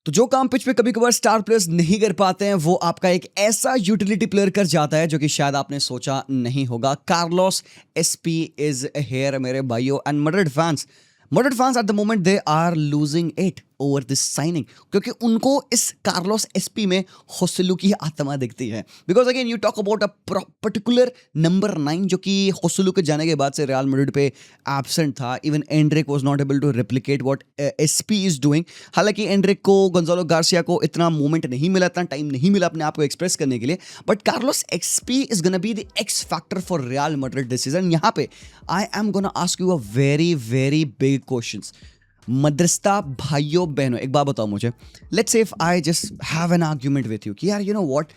तो जो काम पिच पे कभी कभार स्टार प्लेयर्स नहीं कर पाते हैं वो आपका एक ऐसा यूटिलिटी प्लेयर कर जाता है जो कि शायद आपने सोचा नहीं होगा। कार्लोस एसपी इज हेयर मेरे भाइयों। And Madrid fans at the moment they are losing it over this signing, क्योंकि उनको इस कार्लोस एसपी में होसलू की आत्मा दिखती है। Because again you talk about a particular number 9 जो कि होसलू के जाने के बाद से रियल मैड्रिड पे एब्सेंट था। Even Endrick was not able to replicate what Espi is doing. हालांकि एंड्रिक को, गोंजालो गार्सिया को इतना मोमेंट नहीं मिला, इतना टाइम नहीं मिला अपने आप को एक्सप्रेस करने के लिए। But Carlos Espi is gonna be the X factor for Real Madrid this season. यहाँ पे I am gonna ask you a very very big questions. मदरसा भाइयों बहनों, एक बात बताओ मुझे, let's say if I just have an argument with you कि यार you know what,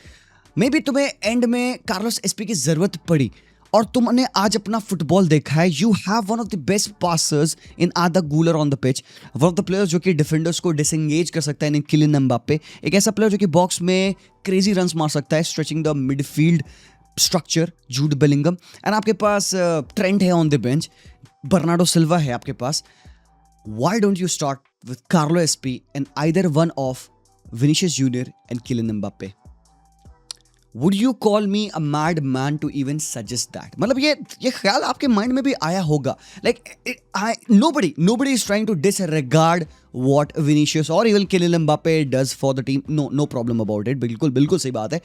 maybe तुम्हें एंड में कार्लोस एसपी की जरूरत पड़ी और तुमने आज अपना फुटबॉल देखा है। You have one of the best passers in आदा गूलर on the pitch, one of the players जो कि डिफेंडर्स को डिसएंगेज कर सकता है इन किलियन एम्बाप्पे, एक ऐसा प्लेयर जो कि बॉक्स में क्रेजी रन्स मार सकता है, stretching the midfield structure, Jude Bellingham. And आपके पास ट्रेंट है on the bench, Bernardo Silva है आपके पास। Why don't you start with Carlo SP and either one of Vinicius Junior and Kylian Mbappe? Would you call me a mad man to even suggest that? मतलब ये ख्याल आपके mind में भी आया होगा। Like nobody is trying to disregard what Vinicius or even Kylian Mbappe does for the team. No problem about it. बिल्कुल सही बात है,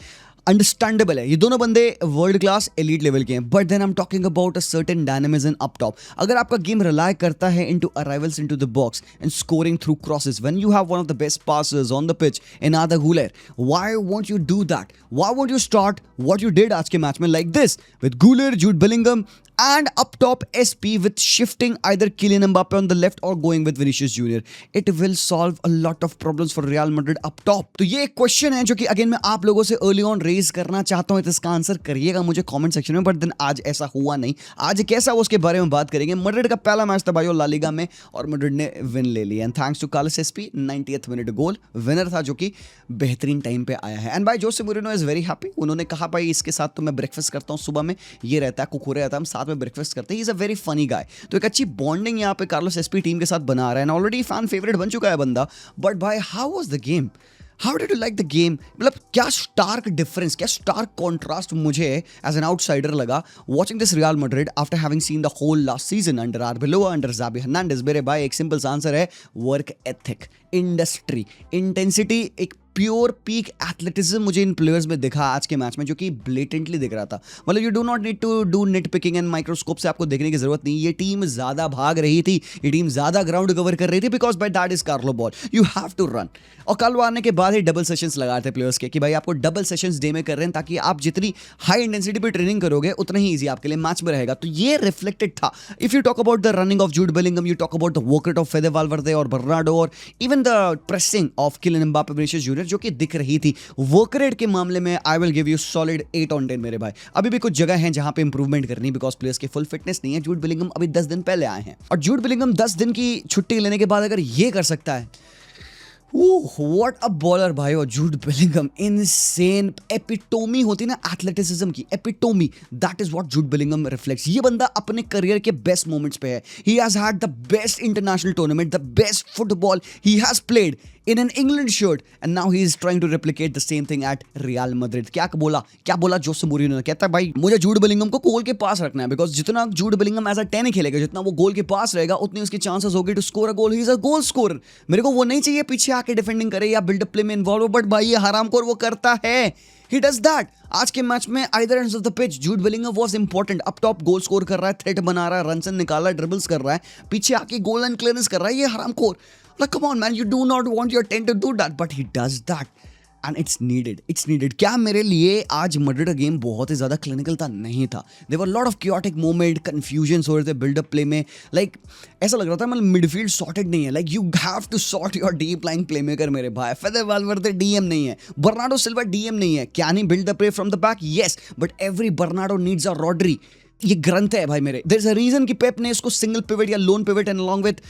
अंडरस्टैंडेबल है। ये दोनों बंदे वर्ल्ड क्लास एलीट लेवल के हैं। But then I am talking about a certain dynamism up top. अगर आपका गेम रिलाई करता है into arrivals into the box and scoring through crosses, when you have one of the best passers on the pitch in आदा Guler, why won't you do that? Why won't you start what you did आज के match में like this with Guler, Jude Bellingham and up top SP with shifting either Kylian Mbappe on the left or going with Vinicius Junior? It will solve a lot of problems for Real Madrid up top. तो ये एक question है जो कि again मैं आप लोगों से अर्ली ऑन रेज करना चाहता हूं। तो इसका आंसर करिएगा मुझे कमेंट सेक्शन में। बट देन आज ऐसा हुआ नहीं। आज कैसा हुआ उसके बारे में बात करेंगे। मैड्रिड का पहला मैच था भाइयों ला लीगा में और मैड्रिड ने विन ले लिया। And thanks to Carlos Espi, 90th minute goal winner था जो कि बेहतरीन टाइम पे आया है। एंड भाई जोसे मोरिनो इज वेरी हैप्पी। उन्होंने कहा भाई इसके साथ तो मैं ब्रेकफास्ट करता हूँ सुबह में, ये रहता है कुकुरे रहता है, हम साथ में ब्रेकफास्ट करते हैं। Is a very funny guy. तो एक अच्छी बॉन्डिंग यहाँ पे कार्लोस एसपी टीम के साथ बना रहा है। ऑलरेडी फैन फेवरेट बन चुका है बंदा। बट भाई how was the game? How did you like the game? मतलब क्या स्टार्क डिफरेंस, क्या स्टार्क कॉन्ट्रास्ट मुझे एज एन आउटसाइडर लगा watching this real Madrid after having seen the whole last season under Arbeloa, under Xabi Hernandez. मेरे भाई एक simple सा answer है, वर्क एथिक, इंडस्ट्री, इंटेंसिटी, एक प्योर पीक एथलेटिज्म मुझे इन प्लेयर्स में दिखा आज के मैच में, जो कि ब्लेटेंटली दिख रहा था। मतलब you do not need to do nit picking and microscope से आपको देखने की जरूरत नहीं। ये टीम ज्यादा भाग रही थी, ये टीम ज्यादा ग्राउंड कवर कर रही थी, because by that is Carlo ball, you have to run. और कल आने के बाद ही डबल सेशंस लगाए थे प्लेयर्स के कि भाई आपको डबल सेशंस डे में कर रहे हैं, ताकि आप जितनी हाई इंटेंसिटी पे ट्रेनिंग करोगे उतना ही ईजी आपके लिए मैच में रहेगा। तो ये रिफ्लेक्टेड था। If you talk about the running of Jude Bellingham, you talk about the work rate of Fede Valverde और बर्नार्डो, और even the pressing of Kylian Mbappe, Vinicius Junior, जो कि दिख रही थी। वर्क रेट के मामले में आई will give you solid 8 on 10 मेरे भाई। अभी भी कुछ जगह है जहां पे इंप्रूवमेंट करनी, बिकॉज प्लेयर्स की फुल फिटनेस नहीं है। जूड बेलिंगम अभी 10 दिन पहले आए हैं, और जूड बेलिंगम 10 दिन की छुट्टी लेने के बाद अगर ये कर सकता है, व्हाट अ बॉलर भाई। और जूड बेलिंगम इनसेन, एपिटोमी होती ना एथलेटिसिज्म की, epitome, that is what Jude Bellingham reflects. ये बंदा अपने करियर के बेस्ट मोमेंट्स पे है। He has had the best international tournament, the best football he has played in an England shirt, and now he is trying to replicate the same thing at Real Madrid. क्या बोला जोसे Moreno ने? कहता है भाई मुझे Jude Bellingham को गोल के पास रखना है, बिकॉज जितना जूड बेलिंगम एज अ 10 खेलेगा, जितना वो गोल के पास रहेगा, उतनी उसकी चांसेस होगी to score a goal. He is a goal scorer. मेरे को वो नहीं चाहिए पीछे आके डिफेंडिंग करे या बिल्डअप प्ले में इन्वॉल्व हो, बट भाई ये हरामखोर वो करता है। He does that. आज के मैच में either ends of the pitch, Jude Bellingham was important. Up top goal score कर रहा है, थ्रेट बना रहा है, रन निकाल रहा है, ड्रिबल्स कर रहा है, पीछे आके गोल एंड क्लियरेंस कर रहा है। ये हरामखोर, like come on man, you do not want your 10 to do that, but he does that and it's needed. क्या मेरे लिए आज मैड्रिड का गेम बहुत ही ज्यादा क्लिनिकल था? नहीं था। there were a lot of chaotic moment, confusions हो रहे थे बिल्डअप प्ले में। like ऐसा लग रहा था मतलब मिडफील्ड सॉर्टेड नहीं है। like you have to sort your deep lying playmaker मेरे भाई। फेदे वाल्वर्दे डीएम नहीं है, बर्नार्डो सिल्वा डीएम नहीं है। Can he build the play from the back? yes, but every Bernardo needs a Rodri. ये ग्रंथ है भाई मेरे। there is a reason कि पेप ने इसको सिंगल पिवट या loan pivot and along with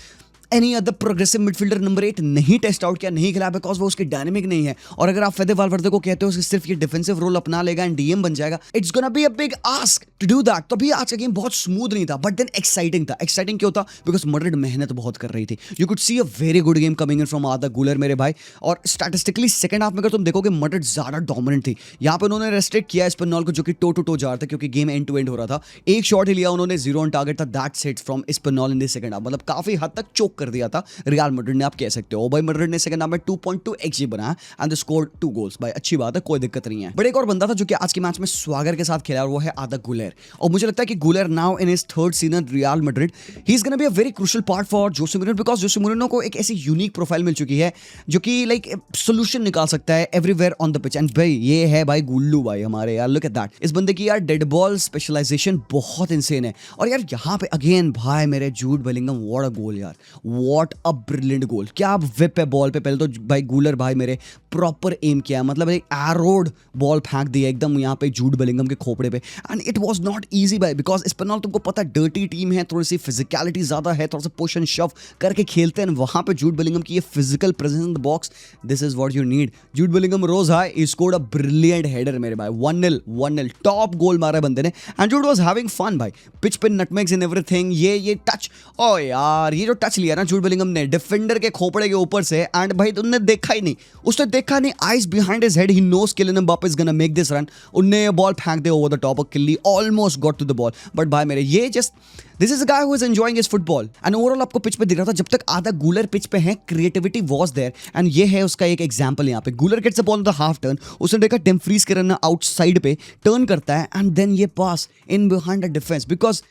any other progressive midfielder number 8 नहीं टेस्ट आउट किया, नहीं खिलाया, बिकॉज वो उसके डायनेमिक नहीं है। और अगर आप फेदे वालवर्दे को कहते हो कि सिर्फ ये डिफेंसिव रोल अपना लेगा एंड डीएम बन जाएगा, it's gonna be a big ask to do that. तो भी आज का गेम बहुत स्मूथ नहीं था, बट देन एक्साइटिंग था। एक्साइटिंग क्यों था? बिकॉज मड्रिड मेहनत बहुत कर रही थी। You could see a very good game coming in from Arda Guler मेरे भाई। और स्टैटिस्टिकली सेकंड हाफ में अगर तुम देखोगे मड्रिड ज्यादा डोमिनेंट थी। यहाँ पे उन्होंने रेस्ट्रिक्ट किया एस्पेनॉल को, जो कि टो टू टो जा रहा था, क्योंकि गेम एंड टू एंड हो रहा था। एक शॉट ही लिया उन्होंने, 0 ऑन टारगेट था, that's it from Espanyol in the second half. मतलब काफी हद तक चोक कर दिया था रियल मैड्रिड ने, आप कह सकते हो। भाई मैड्रिड ने सेकंड हाफ में 2.2 XG बनाया एंड दे स्कोर्ड 2 गोल्स। भाई अच्छी बात है, कोई दिक्कत नहीं है। बट एक और बंदा था जो कि आज के मैच में स्वागर के साथ खेला, और वो है आर्दा गुलर। और मुझे लगता है कि गुलर now in his third season real Madrid, he is gonna be a very crucial part for Jose Moreno, because Jose Moreno को एक ऐसी यूनिक प्रोफाइल मिल चुकी है जो कि लाइक सोल्यूशन निकाल सकता है everywhere on the pitch. And भाई ये है भाई गुल्लू भाई हमारे, यार लुक एट दैट। इस बंदे की यार डेड बॉल स्पेशलाइजेशन बहुत इंसेन है। और यार यहाँ पे अगेन भाई मेरे जूड बेलिंगम, व्हाट अ गोल यार, व्हाट अ ब्रिलियंट गोल। क्या विप है बॉल पे, पहले तो भाई गुलर भाई मेरे प्रॉपर एम किया, मतलब एक एरोड बॉल फेंक दिया एकदम यहाँ पे जूड बेलिंगम के खोपड़े पे। And it was not easy भाई, बिकॉज एस्पेनॉल तुमको पता है डर्टी टीम है, थोड़ी सी फिजिकलिटी ज्यादा है, थोड़ा सा पुश एंड शव करके खेलते हैं। वहां पे जूड बेलिंगम की ये physical presence in the box, this is what you need. Jude Bellingham rose high, he scored a brilliant header मेरे भाई, 1-0 टॉप गोल मारा बंदे ने। And Jude was having fun भाई, पिच पे नटमेग्स इन एवरीथिंग। ये टच, ओ यार ये जो टच लिया ना जूड बेलिंगम ने डिफेंडर के खोपड़े के ऊपर से, एंड भाई तुमने देखा ही नहीं, उसने देखा नहीं, eyes behind his head, he knows Kylian Mbappe is gonna make this run. उन्ने बॉल फेंक दे over the top, Kili almost got to the ball. But भाई मेरे ये just this is a guy who is enjoying his football. And overall आपको pitch पे दिख रहा था, जब तक आधा गुलर पिच पे है, क्रिएटिविटी वाज देयर। एंड ये है उसका एक एग्जांपल यहाँ पे। Guler gets the ball on the half turn, उसने देखा डमफ्रीज के रन आउटसाइड पे टर्न करता है, एंड देन ये pass in behind the defence, because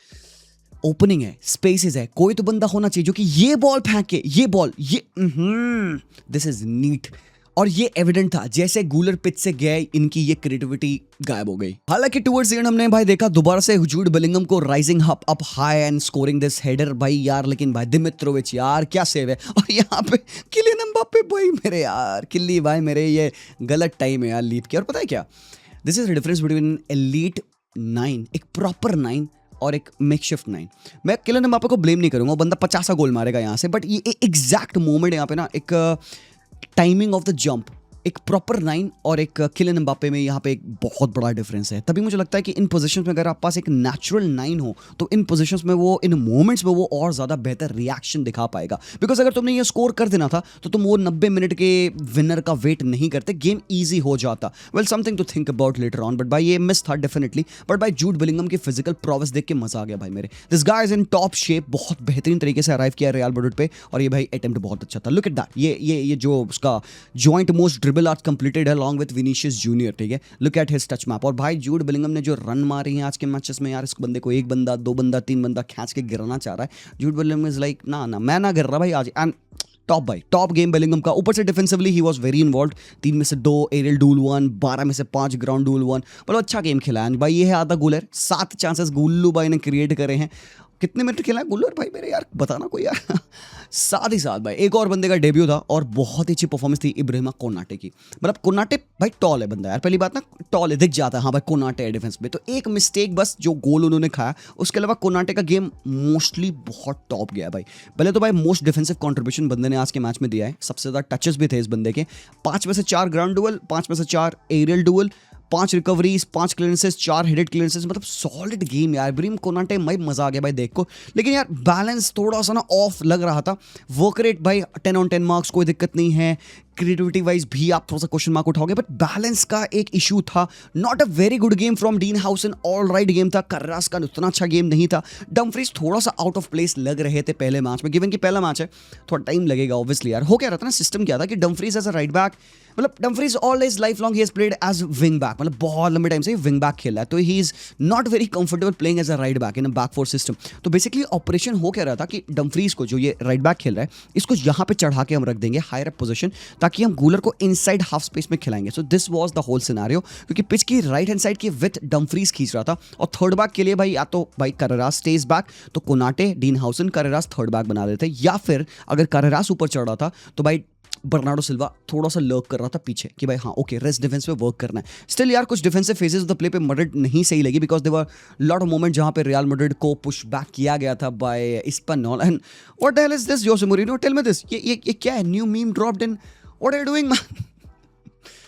opening है, स्पेसेस है, कोई तो बंदा होना चाहिए जो कि ये बॉल फेंके, ये बॉल, ये दिस इज नीट। और ये एविडेंट था, जैसे गुलर पिच से गए इनकी ये क्रिएटिविटी गायब हो गई। हालांकि टुवर्ड्स द एंड हमने भाई देखा दोबारा से जूड बेलिंगम को rising up high and scoring this header भाई यार। लेकिन भाई दिमित्रोविच यार क्या सेव है। और यहाँ पे किलियन एम्बापे भाई मेरे यार, किल्ली भाई मेरे, ये गलत टाइम है यार लीप की। और पता है क्या, this is the difference between elite 9, एक प्रॉपर 9 और एक मेकशिफ्ट 9। मैं किलियन एम्बापे को ब्लेम नहीं करूंगा, बंदा 50 गोल मारेगा यहाँ से, बट ये एग्जैक्ट मोमेंट यहाँ पे ना, एक टाइमिंग ऑफ द जंप, एक प्रॉपर 9 और एक किलियन एम्बापे में यहाँ पे एक बहुत बड़ा डिफरेंस है। तभी मुझे लगता है कि इन पोजीशंस में अगर आप पास एक नेचुरल 9 हो, तो इन पोजीशंस में वो, इन मोमेंट्स में वो और ज़्यादा बेहतर रिएक्शन दिखा पाएगा। बिकॉज अगर तुमने ये स्कोर कर देना था तो तुम वो 90 मिनट के विनर का वेट नहीं करते, गेम ईजी हो जाता। Well something to think about later on, but भाई ये मिस था डेफिनेटली। बट भाई जूड बेलिंगम की फिजिकल प्रोवेस देख के मजा आ गया भाई मेरे। This guy is in top shape, बहुत बेहतरीन तरीके से अराइव किया रियल मैड्रिड पे। और ये भाई अटेम्प्ट बहुत अच्छा था, लुक एट दैट, ये जो उसका जॉइंट मोस्ट ड्रिबल आज completed along with Vinicius Junior, ठीक है। Look at his touch map. और भाई जूड बेलिंगम ने जो रन मारे हैं आज के मैचेस में यार, इस बंदे को एक बंदा, 2 बंदा, 3 बंदा खींच के गिराना चाह रहा है। जूड बेलिंगम इज लाइक ना मैं ना गिर रहा भाई आज। एंड टॉप भाई, टॉप गेम बेलिंगम का। ऊपर से defensively he was very involved, 3 में से 2 एरियल डूल 1, 12 में से 5 ग्राउंड डूल 1। मतलब अच्छा गेम खेला है भाई। ये है आधा गुलर, 7 चांसेस गुल्लू भाई ने क्रिएट करे हैं। कितने मिनट खेला है गुल्लर भाई मेरे यार, बताना कोई यार। साथ ही साथ भाई एक और बंदे का डेब्यू था, और बहुत ही अच्छी परफॉर्मेंस थी इब्राहिमा कोनाटे की। मतलब कोनाटे भाई टॉल है बंदा यार, पहली बात ना, टॉल है, दिख जाता है हाँ भाई कोनाटे है डिफेंस में। तो एक मिस्टेक बस, जो गोल उन्होंने खाया, उसके अलावा कोनाटे का गेम मोस्टली बहुत टॉप गया भाई। पहले तो भाई मोस्ट डिफेंसिव कॉन्ट्रीब्यूशन बंदे ने आज के मैच में दिया है, सबसे ज़्यादा टचेस भी थे इस बंदे के। 5 में से 4 ग्राउंड डुअल, 5 में से 4 aerial duel, 5 recoveries, 5 clearances, 4 headed clearances. मतलब सॉलिड गेम यार। इब्राहिम कोनाटे भाई मजा आ गया भाई देख को। लेकिन यार बैलेंस थोड़ा सा ना ऑफ लग रहा था। वर्क रेट भाई 10 on 10 मार्क्स, कोई दिक्कत नहीं है। क्रिएटिविटी वाइज भी आप थोड़ा सा क्वेश्चन मार्क उठाओगे, बट बैलेंस का एक इशू था। Not a very good game from dean हाउसन, all right game था। कर्रास का उतना अच्छा गेम नहीं था। डमफ्रीज थोड़ा सा आउट ऑफ प्लेस लग रहे थे पहले मैच में, गिवन कि पहला मैच है, थोड़ा टाइम लगेगा ऑब्वियसली यार। हो क्या रहा था ना, सिस्टम क्या था कि Dumfries as a right back, मतलब Dumfries all is life long he has played as wing back, मतलब बहुत लंबे टाइम से विंग बैक खेला है। तो he is not very comfortable playing as a right back in a back four system. तो basically operation हो क्या रहा था कि डमफ्रीज को, जो ये राइट बैक खेल रहा है, इसको यहाँ पे चढ़ा के हम रख देंगे हायर अप पोजीशन, ताकि हम गुलर को इनसाइड हाफ स्पेस में खिलाएंगे। So this was the whole scenario, क्योंकि पिच की राइट हैंड साइड की विथ डमफ्रीज खींच रहा था। और थर्ड बैक के लिए भाई या तो भाई कार्रेरास स्टेज बैक, तो Konate, Dean Huijsen, Carreras third back बना देते, या फिर अगर कार्रेरास ऊपर चढ़ रहा था तो भाई बर्नार्डो सिल्वा थोड़ा सा लर्क कर रहा था पीछे कि भाई हाँ ओके रेस्ट डिफेंस पे वर्क करना है. स्टिल यार कुछ defensive phases of the play पे मैड्रिड नहीं सही लगी because there were lot of moment जहां पे रियल मैड्रिड को पुश बैक किया गया था by Espanyol. And what the hell is this Jose Moreno, tell me this, ये क्या है, new meme dropped in, what are you doing man?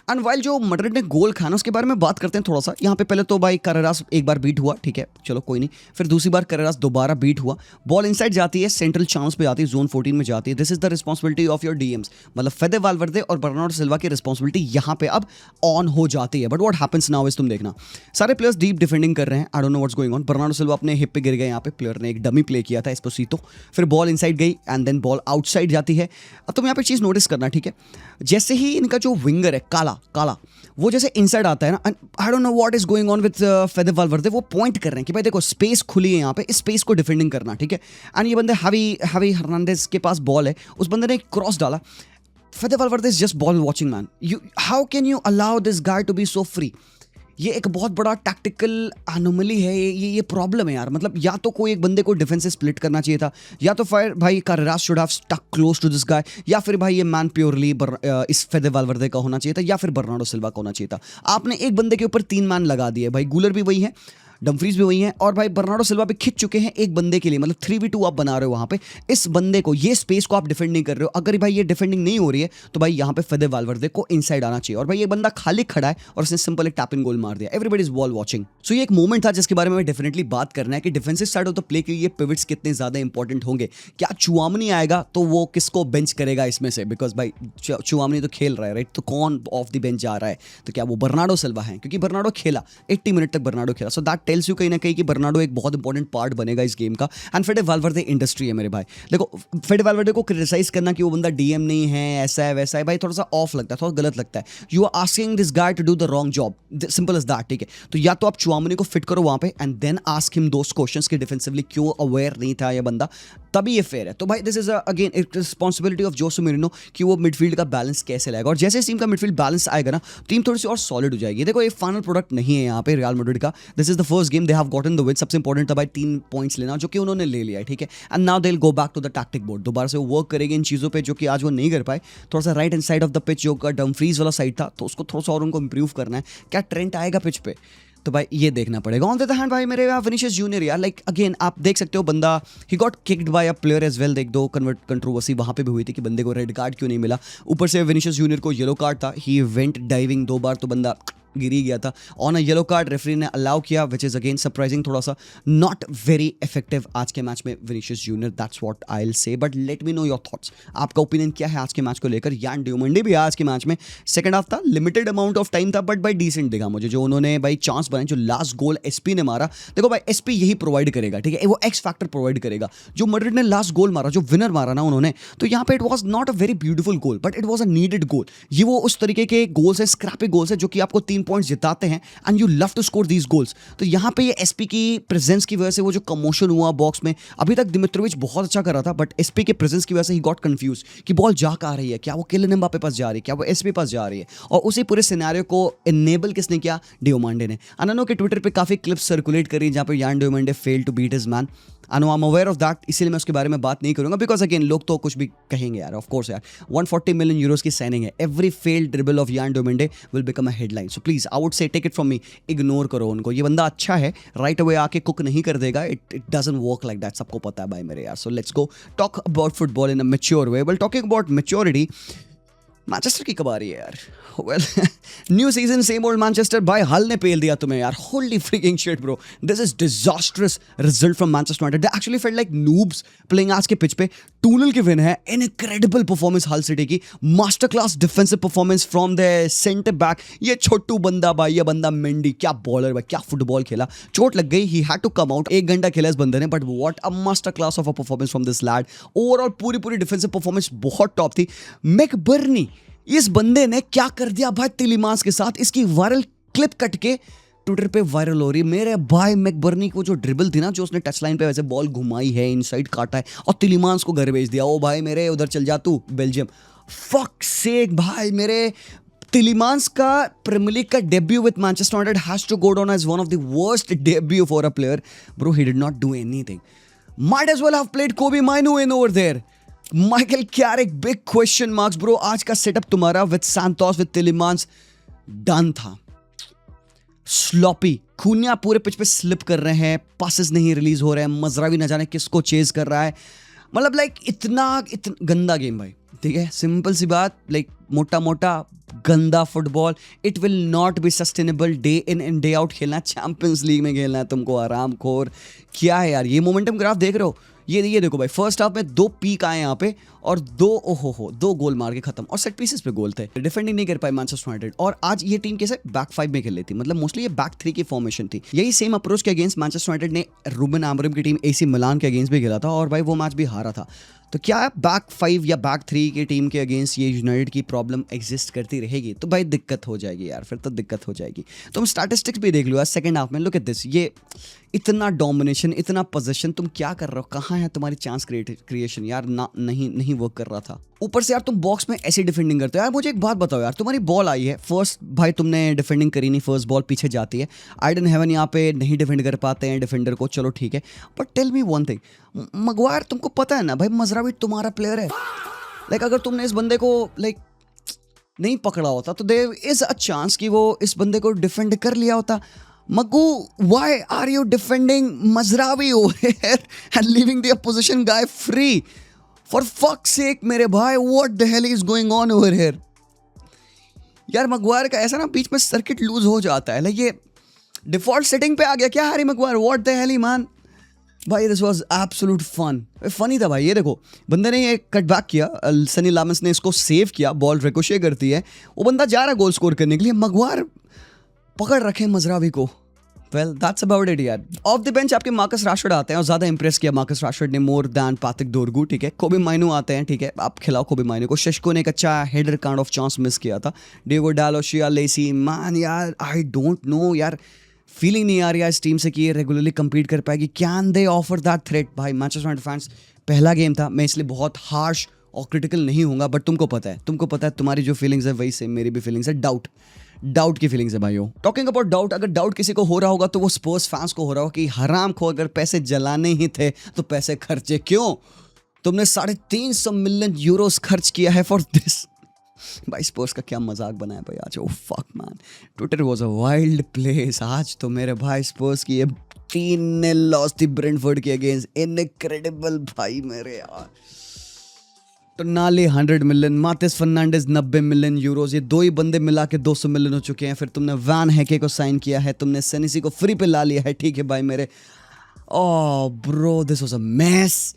And while जो मैड्रिड ने गोल खाना उसके बारे में बात करते हैं थोड़ा सा. यहाँ पे पहले तो भाई Carreras एक बार बीट हुआ, ठीक है चलो कोई नहीं. फिर दूसरी बार Carreras दोबारा बीट हुआ. बॉल इनसाइड जाती है, सेंट्रल चांस पे जाती है, जोन 14 में जाती है. This is the responsibility of your DMs. मतलब फेदे वाल्वर्दे और बर्नार्डो सिल्वा की रिस्पॉन्सिबिलिटी यहाँ पे अब ऑन हो जाती है. But what happens now is, तुम देखना सारे प्लेयर्स डीप डिफेंडिंग कर रहे हैं. आई don't know what's going on. Bernardo Silva अपने हिप पे गिर गए. यहाँ पे प्लेयर ने एक डमी प्ले किया था एस्पोसितो. फिर बॉल इनसाइड गई एंड देन बॉल आउटसाइड जाती है. अब तुम यहाँ पे चीज नोटिस करना, ठीक है, जैसे ही इनका जो विंगर है काला काला वो जैसे इनसाइड आता है ना, I don't know what is going on with Fede Valverde. वो पॉइंट कर रहे हैं कि भाई देखो स्पेस खुली है यहाँ पे, इस स्पेस को डिफेंडिंग करना, ठीक है. एंड ये बंदे हैवी हर्नांडेज के पास बॉल है, उस बंदे ने एक क्रॉस डाला. Fede Valverde is just ball watching man. How can you allow this guy to be so free? ये एक बहुत बड़ा टैक्टिकल एनोमली है, ये प्रॉब्लम है यार. मतलब या तो कोई एक बंदे को डिफेंस से स्प्लिट करना चाहिए था, या तो फिर भाई Carreras should have stuck close to this guy, या फिर भाई ये मैन प्योरली इस फेदे वाल्वर्दे का होना चाहिए था, या फिर बर्नार्डो सिल्वा का होना चाहिए था. आपने एक बंदे के ऊपर 3 मैन लगा दिए भाई. गूलर भी वही है, डम्फ्रीज भी वही है, और भाई बर्नार्डो सिल्वा पे खिंच चुके हैं एक बंदे के लिए. मतलब 3v2 आप बना रहे हो वहां पे. इस बंदे को, ये स्पेस को आप डिफेंड नहीं कर रहे हो. अगर भाई ये डिफेंडिंग नहीं हो रही है तो भाई यहाँ पे फेदे वाल्वर्दे को इनसाइड आना चाहिए. और भाई ये बंदा खाली खड़ा है और उसने सिंपल एक टैप इन गोल मार दिया. Everybody is ball watching. So ये एक मोमेंट था जिसके बारे में डेफिनेटली बात करना है कि defensive side of the play के लिए पिवट्स कितने ज्यादा इंपॉर्टेंट होंगे. क्या चुआमनी आएगा तो वो किसको बेंच करेगा इसमें से? बिकॉज भाई चुआमनी तो खेल रहा है राइट, तो कौन ऑफ द बेंच जा रहा है? तो क्या वो बर्नार्डो सिल्वा है? क्योंकि बर्नार्डो खेला 80 मिनट तक, बर्नार्डो खेला. सो दैट टेल्स यू कहीं ना कहीं कि बर्नार्डो एक बहुत इंपॉर्टेंट पार्ट बनेगा इस गेम का. एंड फेडे वाल्वर्दे इंडस्ट्री है मेरे भाई. देखो फेडे वाल्वर्दे को क्रिटिसाइज करना कि वो बंदा डीएम नहीं है, ऐसा है वैसा है, भाई थोड़ा सा ऑफ लगता है, थोड़ा गलत लगता है. You are asking this guy to do the wrong job, simple as that, ठीक है. तो या तो आप चुआमनी को फिट करो वहां पे and then ask him those questions कि डिफेंसिवली क्यों अवेयर नहीं था ये बंदा, तभी ये फेयर है. तो भाई दिस इज अगेन एक रिस्पॉन्सिबिलिटी ऑफ जोसे मोरिनो कि वो मिडफील्ड का बैलेंस कैसे लाएगा. और जैसे इस टीम का मिडफील्ड बैलेंस आएगा ना, टीम थोड़ी सी और सॉलिड हो जाएगी. देखो ये फाइनल प्रोडक्ट नहीं है यहाँ पे रियल मैड्रिड का. This is the first game they have gotten the win. सबसे इंपॉर्टेंट था भाई 3 पॉइंट्स लेना, जो कि उन्होंने ले लिया है, ठीक है. And now they will go back to the tactic board. दोबारा से वो वर्क करेंगे इन चीज़ों पे जो कि आज वो नहीं कर पाए. थोड़ा सा right hand side of the pitch जो का डम्फ्रीज वाला साइड था, तो उसको थोड़ा सा और उनको इंप्रूव करना है. क्या ट्रेंड आएगा पिच पे, तो भाई ये देखना पड़ेगा. ऑन द अदर हैंड भाई मेरे विनीशियस जूनियर यार, लाइक अगेन आप देख सकते हो बंदा ही got kicked by a player as well. एक दो कंट्रोवर्सी वहां पे भी हुई थी कि बंदे को रेड कार्ड क्यों नहीं मिला. ऊपर से विनीशियस जूनियर को येलो कार्ड था. ही वेंट डाइविंग 2 बार, तो बंदा गिर ही गया था. On a yellow card referee ने अलाउ किया, विच इज अगेन सरप्राइजिंग, थोड़ा सा नॉट वेरी इफेक्टिव आज के मैच में Vinicius junior. That's what I will say. But let me know your thoughts. आपका ओपिनियन क्या है आज के मैच को लेकर? यान डिओमंडे भी आज के मैच में सेकंड हाफ था, लिमिटेड अमाउंट ऑफ टाइम था, बट भाई डिसेंट दिखा मुझे. जो उन्होंने भाई चांस बनाए, जो लास्ट गोल एसपी ने मारा, देखो भाई एसपी यही प्रोवाइड करेगा, ठीक है, वो एक्स फैक्टर प्रोवाइड करेगा. जो मैड्रिड ने लास्ट गोल मारा, जो विनर मारा ना उन्होंने, तो यहाँ पे it was not a very beautiful goal, but it was a needed goal. ये वो उस तरीके के गोल्स है, स्क्रैपी गोल्स है, जो कि आपको 3 पॉइंट्स जिताते हैं. And you love to score these goals. तो यहाँ पे ये एसपी की प्रेजेंस की वजह से वो जो कमोशन हुआ बॉक्स में, अभी तक दिमित्रोविच बहुत अच्छा कर रहा था, बट एसपी के प्रेजेंस की वजह से ही गॉट कंफ्यूज कि बॉल जा कहाँ रही है, क्या वो किलियन एम्बापे पास जा रही है, क्या वो एसपी पास जा रही है. और उसी पूरे सिनेरियो को इनेबल किसने किया? डिओमंडे ने. अननो के ट्विटर पे काफी क्लिप्स सर्कुलेट करी जहाँ पे Yan Diomande fail to beat his man. I know I am aware of that, इसीलिए मैं उसके बारे में बात नहीं करूंगा, बिकॉज अगेन लोग तो कुछ भी कहेंगे यार. ऑफ कोर्स यार 140 मिलियन यूरोस की साइनिंग है. Every failed dribble of Yan Diomande will become a headline. So please I would say take it from me, ignore करो उनको. ये बंदा अच्छा है, राइट अवे आके कुक नहीं कर देगा. It doesn't work like that, सबको पता है भाई मेरे यार. So let's go talk about football in a mature way. Well talking about maturity, Manchester की कब आ रही है यार? Well new season same old Manchester. भाई हल ने पेल दिया तुम्हें यार. Holi freaking shit bro, this is disastrous result from Manchester United. They actually felt like noobs playing आज के पिच पे. 2-0 की विन है. इनक्रेडिबल परफॉर्मेंस हल सिटी की. Master class defensive performance from the centre back. ये छोटू बंदा भाई, ये बंदा मेंडी, क्या बॉलर भाई, क्या फुटबॉल खेला. चोट लग गई, he had to come out. 1 घंटा खेला इस बंदे ने, but what a master class of a performance from this lad. Overall पूरी डिफेंसिव परफॉर्मेंस बहुत टॉप थी. मैकबर्नी, इस बंदे ने क्या कर दिया भाई तिलीमांस के साथ. इसकी वायरल क्लिप कट के ट्विटर पे वायरल हो रही है मेरे भाई. मैकबर्नी को जो ड्रिबल थी ना, जो उसने टच लाइन पे वैसे बॉल घुमाई है, इनसाइड काटा है और तिलीमांस को घर भेज दिया. ओ भाई मेरे, उधर चल जा तू बेल्जियम. फक सेक भाई मेरे. तिलीमांस का प्रीमियर लीग का debut with Manchester United has to go down as one of the worst debut for a player. Bro, he did not do anything. Might as well have played Kobbie Mainoo in over there. Michael Carrick, big question marks bro. आज का setup तुम्हारा with Santos, with Tielemans done था। Sloppy, खूनिया पूरे pitch pay slip कर रहे हैं, passes नहीं रिलीज हो रहे हैं, मजरावी न जाने किसको चेज कर रहा है। मतलब लाइक इतना गंदा गेम भाई, ठीक है, सिंपल सी बात, लाइक मोटा मोटा गंदा football. It will not be sustainable day in and day out खेलना, चैंपियंस लीग में खेलना है तुमको, आराम खोर। क्या है यार ये मोमेंटम ग्राफ देख रहे हो, ये देखो भाई, फर्स्ट हाफ में 2 पीक आए यहाँ पे और 2 गोल मार के खत्म, और सेट पीसेस पे गोल थे। डिफेंडिंग नहीं कर पाई मैनचेस्टर यूनाइटेड। और आज ये टीम कैसे बैक 5 में खेल रही थी, मतलब मोस्टली ये बैक 3 की फॉर्मेशन थी। यही सेम अप्रोच के अगेंस्ट मैनचेस्टर यूनाइटेड ने रूबेन आमोरिम की टीम एसी मिलान के अगेंस्ट भी खेला था, और भाई वो मैच भी हारा था। तो क्या बैक 5 या बैक 3 की टीम के अगेंस्ट ये यूनाइटेड की प्रॉब्लम एग्जिस्ट करती रहेगी तो भाई दिक्कत हो जाएगी यार, फिर तो दिक्कत हो जाएगी। तुम स्टैटिस्टिक्स भी देख लो यार सेकंड हाफ में, लुक एट दिस, ये इतना डोमिनेशन, इतना पोजीशन, तुम क्या कर रहे हो, कहाँ है तुम्हारी चांस क्रिएशन यार, ना नहीं वर्क कर रहा था। ऊपर से यार तुम बॉक्स में ऐसी डिफेंडिंग करते हो यार। मुझे एक बात बताओ यार, तुम्हारी बॉल आई है फर्स्ट, भाई तुमने डिफेंडिंग करी नहीं, फर्स्ट बॉल पीछे जाती है, आइडन हेवन यहाँ पे नहीं डिफेंड कर पाते हैं डिफेंडर को, चलो ठीक है, but tell me one thing, Maguire तुमको पता है ना भाई, मजरावी तुम्हारा प्लेयर है। लाइक अगर तुमने इस बंदे को लाइक नहीं पकड़ा होता तो देयर इज अ चांस कि वो इस बंदे को डिफेंड कर लिया होता। Magu, why are you defending Mazraoui over here and leaving the opposition guy free? For fuck's sake, मेरे भाई, what the hell is going on over here? यार मगवायर का ऐसा ना बीच में सर्किट लूज हो जाता है, लाइक ये डिफॉल्ट सेटिंग पे आ गया क्या Harry Maguire, what the hell man? भाई दिस वाज एब्सोल्यूट फनी था भाई। ये देखो बंदे ने ये कट बैक किया, सनी लामेंस ने इसको सेव किया, बॉल रिकोशे करती है, वो बंदा जा रहा है गोल स्कोर करने के लिए, मगवायर पकड़ रखे मजरावी को। वेल दैट्स अबाउट इट यार। ऑफ द बेंच आपके मार्कस राशफोर्ड आते हैं और ज्यादा इंप्रेस किया मार्कस राशफोर्ड ने मोर दैन पैट्रिक डोरगू, ठीक है। कोबी माइनो आते हैं, ठीक है, आप खिलाओ कोबी माइनो को। शेशको ने एक अच्छा header kind of chance miss किया था। डिएगो डालो, शिया लेसी, मैन यार आई डोंट नो यार, फीलिंग नहीं आ रही है इस टीम से कि ये रेगुलरली कंपीट कर पाएगी। Can they offer that threat? भाई मैनचेस्टर यूनाइटेड फैंस, पहला गेम था, मैं इसलिए बहुत हार्श और क्रिटिकल नहीं होऊंगा, बट तुमको पता है तुम्हारी जो फीलिंग्स है वही सेम मेरी भी फीलिंग्स है। डाउट की फीलिंग्स है भाइयों। टॉकिंग अबाउट डाउट, अगर डाउट किसी को हो रहा होगा तो वो स्पर्स फैंस को हो रहा होगा कि हराम खो, अगर पैसे जलाने ही थे तो पैसे खर्चे क्यों? तुमने 350 मिलियन यूरोस खर्च किया है फॉर दिस। भाई स्पर्स का क्या मजाक बनाया भाई आज। Oh fuck man, Twitter was a wild place आज तो मेरे भाई। स्पर्स की ये 3-0 लॉस थी ब्रेंटफोर्ड के अगेंस्ट, इनक्रेडिबल भाई मेरे यार। तो नाले 100 million, Mateus Fernandes 90 million euros, ये 2 ही बंदे मिला के 200 मिलियन हो चुके हैं। फिर तुमने वैन हेके को साइन किया है, तुमने सेनेसी को फ्री पे ला लिया है, ठीक है भाई मेरे। Oh bro this was a mess.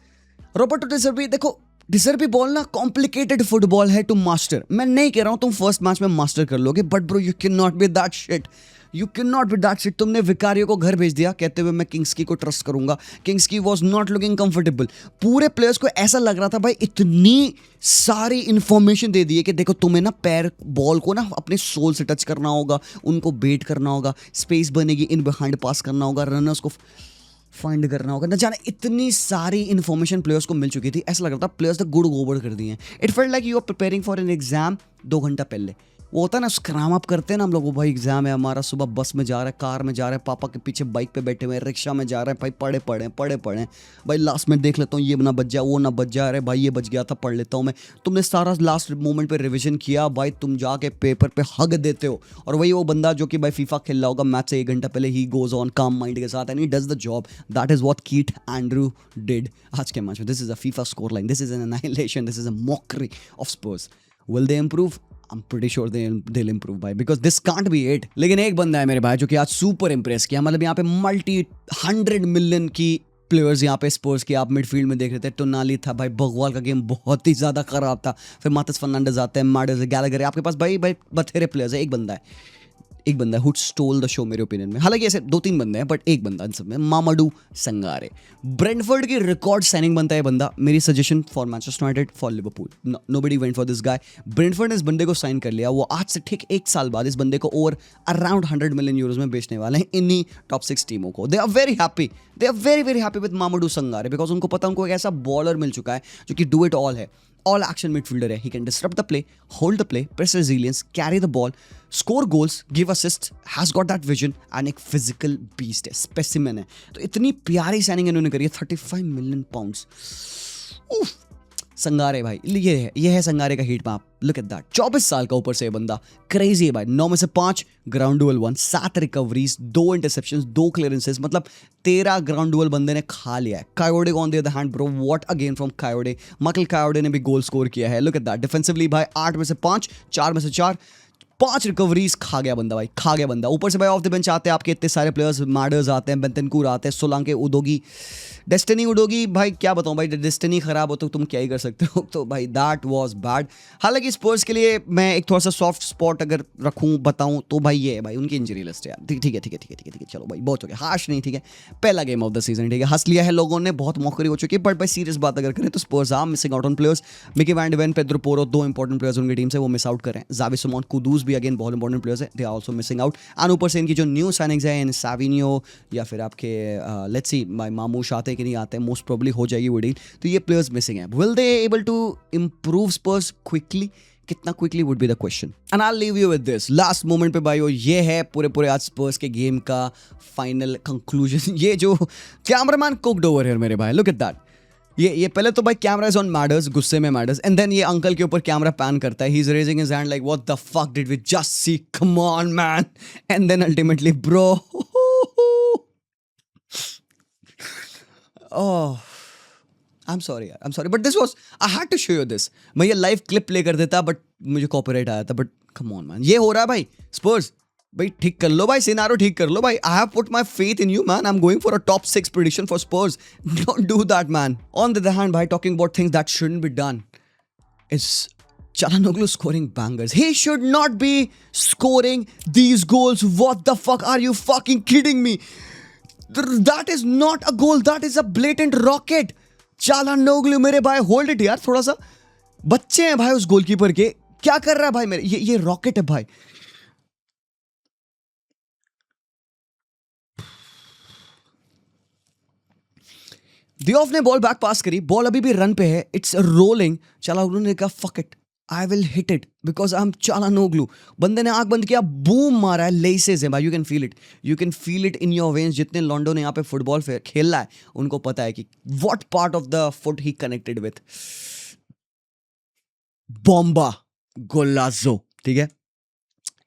Roberto De Zerbi, देखो डिजर्बी बॉल ना कॉम्प्लिकेटेड फुटबॉल है टू मास्टर। मैं नहीं कह रहा हूं तुम फर्स्ट मैच में मास्टर कर लोगे, but bro you can not be that shit, you can not be that shit. तुमने विकारियो को घर भेज दिया कहते हुए मैं किंग्सकी को ट्रस्ट करूंगा। किंग्सकी वॉज नॉट लुकिंग कंफर्टेबल। पूरे प्लेयर्स को ऐसा लग रहा था भाई, इतनी सारी इंफॉर्मेशन दे दी है कि देखो तुम्हें ना पैर बॉल को ना अपने सोल से टच करना होगा, उनको बेट करना होगा, स्पेस बनेगी, इन बिहाइंड पास करना होगा, रनर्स को फाइंड करना होगा, न जाने इतनी सारी इन्फॉर्मेशन प्लेयर्स को मिल चुकी थी। ऐसा लग रहा था प्लेयर्स ने गुड़ गोबर कर दिए हैं। It felt like you are preparing for an exam 2 घंटा पहले। वो होता है ना स्क्रैम अप करते हैं ना हम लोग, वो भाई एग्जाम है हमारा, सुबह बस में जा रहे हैं, कार में जा रहे हैं, पापा के पीछे बाइक पे बैठे हुए हैं, रिक्शा में जा रहे हैं, भाई पढ़े भाई लास्ट में देख लेता हूँ ये ना बच जाए, वो ना बच जाए, अरे भाई ये बच गया था, पढ़ लेता हूँ मैं। तुमने सारा लास्ट मोमेंट पे रिविजन किया भाई, तुम जाके पेपर पे हग देते हो। और वही वो बंदा जो कि भाई फीफा खेल रहा होगा मैच से 1 घंटा पहले, ही गोज ऑन काम माइंड के साथ and he does the job. That is what कीट एंड्रू डिड आज के मैच में। This is a FIFA score line, this is an annihilation, this is a mockery of Spurs. Will they improve? I'm pretty sure they'll improve भाई, because this can't be it। लेकिन एक बंदा है मेरे भाई जो कि आज सुपर इंप्रेस किया, मतलब यहाँ पे मल्टी 100 मिलियन की प्लेयर्स यहाँ पे स्पर्स की आप मिडफील्ड में देख रहे थे। टोनाली था भाई, बगवाल का गेम बहुत ही ज्यादा खराब था। फिर मार्टिस फर्नांडिस आते हैं, मार्टिस गैलागर, आपके पास भाई बथेरे प्लेयर्स है। एक बंदा है हु स्टोल द शो मेरे ओपिनियन में, हालांकि ऐसे 2-3 बंदे हैं बट एक बंदा इन सब में, मामाडू संगारे। ब्रेंटफोर्ड की रिकॉर्ड साइनिंग बनता है बंदा। मेरी suggestion for Manchester United, for Liverpool, nobody went for this guy. Brentford ने इस बंदे को साइन कर लिया। वो आज से ठीक 1 साल बाद इस बंदे को ओवर अराउंड 100 मिलियन यूरोज में बेचने वाले हैं इन्हीं टॉप 6 टीमों को। They are very happy with Mamadou Sangare, because उनको पता उनको एक ऐसा बॉलर मिल चुका है जो कि डू इट ऑल है, ऑल एक्शन मिडफील्डर है। He can disrupt the play, hold the play, press resilience, carry the ball, score goals, give assist, has got that vision and एक फिजिकल बीस्ट है, specimen है। तो इतनी प्यारी signing इन्होंने करी है, 35 मिलियन पाउंड्स। संगारे भाई, ये है संगारे का heat map. Look at that, 24 साल का ऊपर से ये बंदा, क्रेजी है भाई। 9 में से 5 ground duel 1, 7 recoveries, 2 interceptions, 2 clearances, मतलब 13 ग्राउंड डुअल बंदे ने खा लिया है। Kayode on the other hand bro, what again from Kayode. Michael Kayode ने भी गोल स्कोर किया है। लुक एट दैट, डिफेंसिवली भाई 8 में से 5, 4 में से 4, 5 रिकवरीज, खा गया बंदा भाई, खा गया बंदा। ऊपर से भाई ऑफ द बेंच आते हैं आपके इतने सारे प्लेयर्स, मैडर्स आते हैं, बेंतनकूर आते हैं, सोलांके, उडोगी, डेस्टिनी उडोगी, भाई क्या बताऊं भाई, डेस्टिनी खराब हो तो तुम क्या ही कर सकते हो। तो भाई दैट वाज बैड। हालांकि स्पर्स के लिए मैं एक थोड़ा सा सॉफ्ट स्पॉट अगर रखूं बताऊं तो भाई ये है भाई उनकी इंजरी लिस्ट है यार। ठीक है, चलो भाई बहुत हो गया, हाश नहीं, ठीक है, पहला गेम ऑफ द सीजन, ठीक है, हंस लिया है लोगों ने, बहुत मौकरी हो चुकी है। बट भाई सीरियस बात अगर करें तो Spurs are missing out on players. Micky van de Ven, Pedro Porro, 2 important players उनकी टीम से वो मिस आउट कर रहे हैं। जावी सिमोन, कुदूस भी अगेन बहुत इंपॉर्टेंट प्लेयर्स है, they are also missing out. And ऊपर से इनकी जो न्यू साइनिंग्स है इन साविनियो या फिर आपके लेट्स सी भाई मामूश आते हैं कि नहीं आते हैं, मोस्ट प्रोबेबली हो जाएगी वो डील। तो ये प्लेयर्स मिसिंग है। Will they able to improve Spurs quickly? कितना quickly would be the question. And I leave you with this last moment पे भाई, ये है पूरे आज स्पर्स के गेम का फाइनल कंक्लूजन। ये जो कैमरामैन कुक्ड ओवर है मेरे भाई, लुक एट दैट। ये पहले तो भाई कैमरा इज ऑन मैडर्स, गुस्से में मैडर्स, एंड देन ये अंकल के ऊपर कैमरा पैन करता है, he is raising his hand like what the fuck did we just see, come on man. And then ultimately bro, oh I am sorry यार, I am sorry but this was, I had to show you this. मैं ये live clip play कर देता but मुझे copyright आया था। But come on man, ये हो रहा है भाई स्पर्स, भाई ठीक कर लो भाई, सिनारो ठीक कर लो भाई। I have put my faith in you man, I am going for a top 6 prediction for Spurs, don't do that man. On the other hand भाई, talking about things that shouldn't be done, is Çalhanoğlu scoring bangers. He should not be scoring these goals. What the fuck, are you fucking kidding me? That is not a goal, that is a blatant rocket. Çalhanoğlu मेरे भाई, hold it यार थोड़ा सा, बच्चे हैं भाई उस goalkeeper के, क्या कर रहा है भाई मेरे, ये रॉकेट है भाई। दियोफ ने बॉल बैक पास करी, बॉल अभी भी रन पे है, इट्स रोलिंग। चालानोग्लू ने कहा fuck it, I will hit it because I am Calhanoglu. बंदे ने आंख बंद किया, बूम मारा है, लेसेस है भाई, you can feel it, you can feel it in your veins. जितने लॉन्डो ने यहाँ पे फुटबॉल खेल रहा है उनको पता है कि what part of the foot he connected with. Bomba golazo, ठीक है,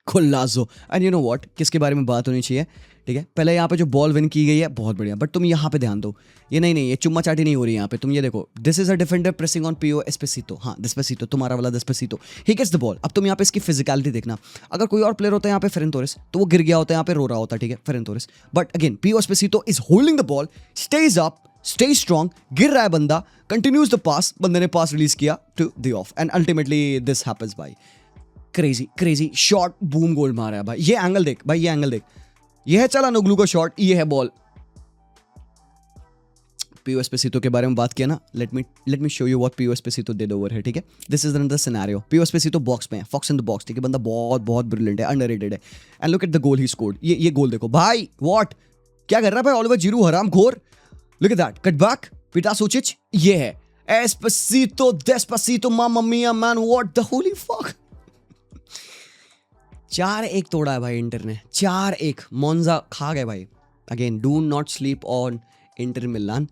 golazo. And you know what, किसके बारे में बात होनी चाहिए, ठीक है, पहले यहाँ पे जो बॉल विन की गई है बहुत बढ़िया, बट तुम यहाँ पे ध्यान दो, ये नहीं ये चुम्मा चाटी नहीं हो रही यहाँ पे। तुम ये देखो, this is a defender pressing on पियो एस्पेसितो, हाँ डिस्पेसितो, तुम्हारा वाला डिस्पेसितो, ही गेट्स द बॉल। अब तुम यहाँ पे इसकी फिजिकलिटी देखना, अगर कोई और प्लेयर होता है यहाँ पे फेरन तोरेस, तो वो गिर गया होता है, यहाँ पे रो रहा होता है, ठीक है, फेरन Torres. But again Pio Esposito is holding the ball, stays up, stay strong, गिर रहा है बंदा, कंटिन्यूज द पास, बंदे ने पास रिलीज किया to Diouf, and ultimately this happens भाई। क्रेजी शॉट, बूम, गोल मारा है भाई। ये एंगल देख भाई, ये एंगल देख, ये है चालानोग्लू का शॉट, ये है बॉल। पियो एस्पेसितो के बारे में बात किया ना, let me show you what पियो एस्पेसितो डिड ओवर है, ठीक है। दिस इज अनदर सिनेरियो, पियो एस्पेसितो बॉक्स में है, फॉक्स इन द बॉक्स, ठीक है, बंदा बहुत ब्रिलियंट है, अंडररेटेड है। And look at the goal he scored, ये गोल देखो भाई, व्हाट, क्या कर रहा है भाई ओलिवर जिरू, हराम खोर। Look at that, cut back, Petar Sucic, ये है Esposito, Despacito, mama mia man, what the holy fuck. 4-1 तोड़ा है भाई इंटर ने, 4-1, मोन्जा खा गए भाई। Again do not sleep on Inter Milan,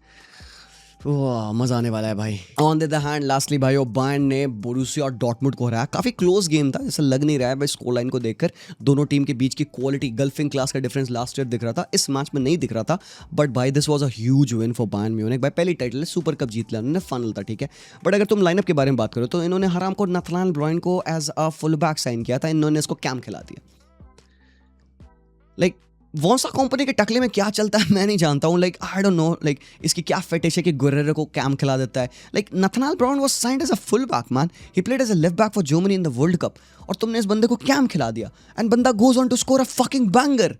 मजा आने वाला है भाई। On the other hand lastly भाई, बायर्न ने बोरुसिया डॉर्टमुंड को हराया, काफी क्लोज गेम था, जैसा लग नहीं रहा है भाई स्कोर लाइन को देखकर। दोनों टीम के बीच की क्वालिटी, गल्फिंग क्लास का डिफरेंस लास्ट ईयर दिख रहा था, इस मैच में नहीं दिख रहा था। बट भाई this was a huge win for Bayern Munich भाई, पहली टाइटल है, सुपर कप जीत लिया उन्होंने, फाइनल था, ठीक है। बट अगर तुम लाइनअप के बारे में बात करो तो इन्होंने हराम को नाथानायल ब्रायन को as a full back sign किया था, इन्होंने इसको कैम खिला दिया। लाइक वॉन्सा कंपनी के टकले में क्या चलता है मैं नहीं जानता हूँ, like I don't no, like इसकी क्या फेटिश है कि गुर्रेरो को कैम खिला देता है। Like Nathaniel Brown was signed as a full back man, he played as a left back for Germany in the world cup, और तुमने इस बंदे को कैम खिला दिया, एंड बंदा goes on to score a fucking banger.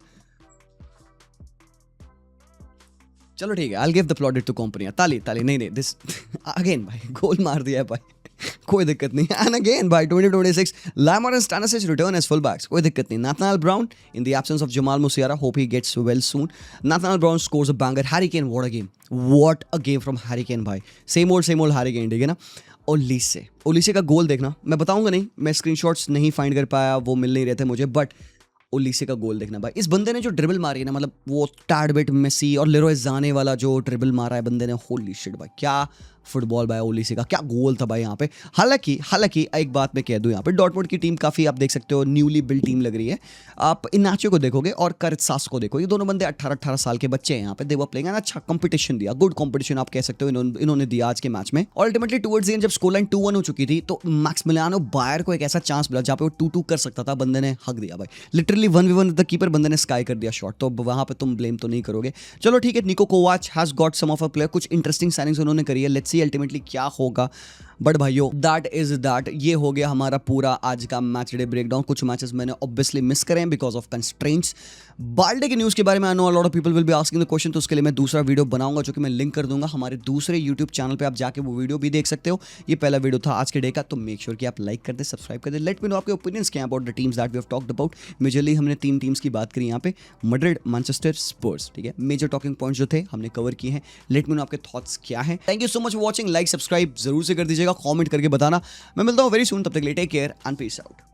चलो ठीक है, I will give the plaudits to Kompany, ताली नहीं दिस अगेन भाई, गोल मार दिया है भाई, कोई दिक्कत नहीं। एंड अगेन भाई 2026 Laimer and Stanisic return as full backs, कोई दिक्कत नहीं। Nathaniel Brown in the absence of Jamal Musiala, hope he gets well soon. Nathaniel Brown scores a banger, Harry Kane, what a game from Harry Kane भाई, same old Harry Kane, ठीक है ना। Olise का गोल देखना, मैं बताऊंगा नहीं, मैं स्क्रीनशॉट्स नहीं फाइंड कर पाया, वो मिल नहीं रहे थे मुझे, बट ओलिसे का गोल देखना भाई। इस बंदे ने जो ड्रिबल मारी है ना, मतलब वो टैड बिट मेसी और लेरोय जाने वाला जो ड्रिबल मारा है बंदे ने, होली शिट भाई, क्या फुटबॉल बाय ओलिसे का, क्या गोल था भाई यहाँ पे। हालांकि एक बात मैं कह दूं, यहाँ पे डॉर्टमुंड की टीम काफी आप देख सकते हो न्यूली बिल्ड टीम लग रही है। आप इनाचो को देखोगे और करत्सास को देखो, ये दोनों बंदे 18-18 साल के बच्चे हैं यहाँ पे। दे वर प्लेइंग, अच्छा कंपटीशन दिया, गुड कंपटीशन आप कह सकते हो इन्होंने दिया आज के मैच में। अल्टीमेटली टुवर्ड्स द एंड जब स्कोर लाइन 2-1 हो चुकी थी तो मैक्सिमिलियानो बायर को एक ऐसा चांस मिला जहाँ पे वो 2-2 कर सकता था, बंदे ने हक दिया भाई, लिटरली 1v1 द कीपर, बंदे ने स्काई कर दिया शॉट। तो वहां पे तुम ब्लेम तो नहीं करोगे। चलो ठीक है, Niko Kovac has got some of a player, कुछ इंटरेस्टिंग साइनिंग्स उन्होंने करी है, लेट्स सी अल्टीमेटली क्या होगा। बट भाइयों दैट इज दैट, ये हो गया हमारा पूरा आज का मैच डे ब्रेकडाउन। कुछ मैचेस मैंने ऑब्वियसली मिस करे हैं बिकॉज ऑफ कंस्ट्रेंट्स। बाल्डे के न्यूज़ के बारे में I know a lot of people will be asking the question, तो उसके लिए मैं दूसरा वीडियो बनाऊंगा जो कि मैं लिंक कर दूंगा हमारे दूसरे यूट्यूब चैनल पे, आप जाके वो वीडियो भी देख सकते हो। ये पहला वीडियो था आज के डे का, तो मेक श्योर कि आप लाइक कर दे, सब्सक्राइब कर दे। लेट मी नो आपके ओपिनियंस क्या about the teams that we have talked about. Majorly हमने 3 टीम्स की बात करी यहाँ पे, मैड्रिड, मैनचेस्टर, स्पर्स, ठीक है। मेजर टॉकिंग पॉइंट्स जो थे हमने कवर किए हैं। लेट मी नो आपके थॉट्स क्या है। Thank you so much for watching, like subscribe जरूर से कर दीजिएगा, कॉमेंट करके बताना। मैं मिलता हूँ वेरी सून, तब तक के लिए take care and peace out.